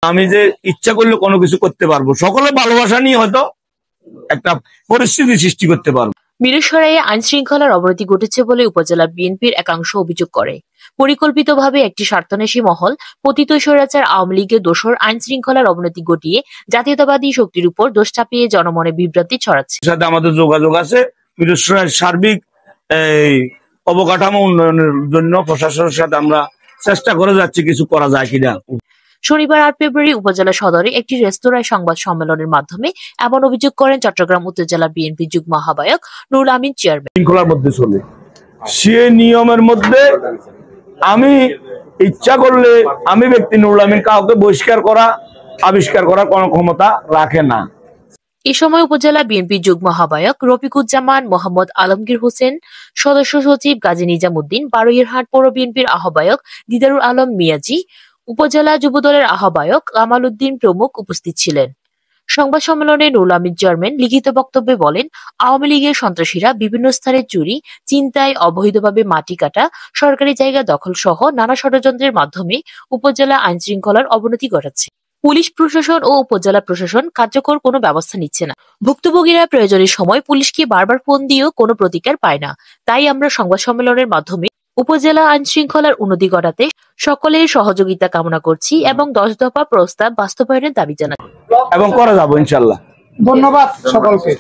আমি যে ইচ্ছা করলে কোনো কিছু করতে পারবো, সকলে ভালোবাসা নিয়ে হয়তো একটা পরিস্থিতি সৃষ্টি করতে পারবো। মিরসরাইয়ে আইন শৃঙ্খলার অবনতি ঘটেছে বলে উপজেলা বিএনপির একাংশ অভিযোগ করে। পরিকল্পিতভাবে একটি স্বার্থান্বেষী মহল পতিত স্বৈরাচার আওয়ামী লীগের দোসর আইন শৃঙ্খলার অবনতি ঘটিয়ে জাতীয়তাবাদী শক্তির উপর দোষ চাপিয়ে জনমনে বিভ্রান্তি ছড়াচ্ছে। সাথে আমাদের যোগাযোগ আছে, মিরসরাইয়ের সার্বিক এই অবকাঠামো উন্নয়নের জন্য প্রশাসনের সাথে আমরা চেষ্টা করে যাচ্ছি কিছু করা যায় কিনা। শনিবার ৮ ফেব্রুয়ারি উপজেলা সদরে একটি রেস্তোরাঁয় সংবাদ সম্মেলনের মাধ্যমে এমন অভিযোগ করেন চট্টগ্রাম উত্তর জেলা বিএনপি যুগ্ম আহ্বায়ক নুরুল আমিন চেয়ারম্যান। শৃঙ্খলার মধ্যে চলে, সে নিয়মের মধ্যে আমি ইচ্ছা করলে আমি ব্যক্তি নুরুল আমিন কাউকে বহিষ্কার করা আবিষ্কার করার কোনো ক্ষমতা রাখে না। এ সময় উপজেলা বিএনপি যুগ্ম আহ্বায়ক রফিকুজ্জামান, মোহাম্মদ আলমগীর হোসেন, সদস্য সচিব গাজী নিজামুদ্দিন, বারুইরহাট পৌর বিএনপির আহ্বায়ক দিদারুল আলম মিয়াজি, উপজেলা যুবদলের আহ্বায়ক কামাল উদ্দিন প্রমুখ উপস্থিত ছিলেন। সংবাদ সম্মেলনে নুরুল আমিন চেয়ারম্যান লিখিত বক্তব্যে বলেন, আওয়ামী লীগের সন্ত্রাসীরা বিভিন্ন স্থানে চুরি, ছিনতাই, অবৈধভাবে মাটি কাটা, সরকারি জায়গা দখল সহ নানা ষড়যন্ত্রের মাধ্যমে উপজেলা আইন শৃঙ্খলার অবনতি ঘটাচ্ছে। পুলিশ প্রশাসন ও উপজেলা প্রশাসন কার্যকর কোনো ব্যবস্থা নিচ্ছে না। ভুক্তভোগীরা প্রয়োজনের সময় পুলিশকে বারবার ফোন দিয়েও কোনো প্রতিকার পায় না। তাই আমরা সংবাদ সম্মেলনের মাধ্যমে উপজেলা আইন শৃঙ্খলার উন্নতি ঘটাতে সকলের সহযোগিতা কামনা করছি এবং 10 দফা প্রস্তাব বাস্তবায়নের দাবি জানাচ্ছি এবং করা যাবো ইনশাল্লাহ। ধন্যবাদ সকলকে।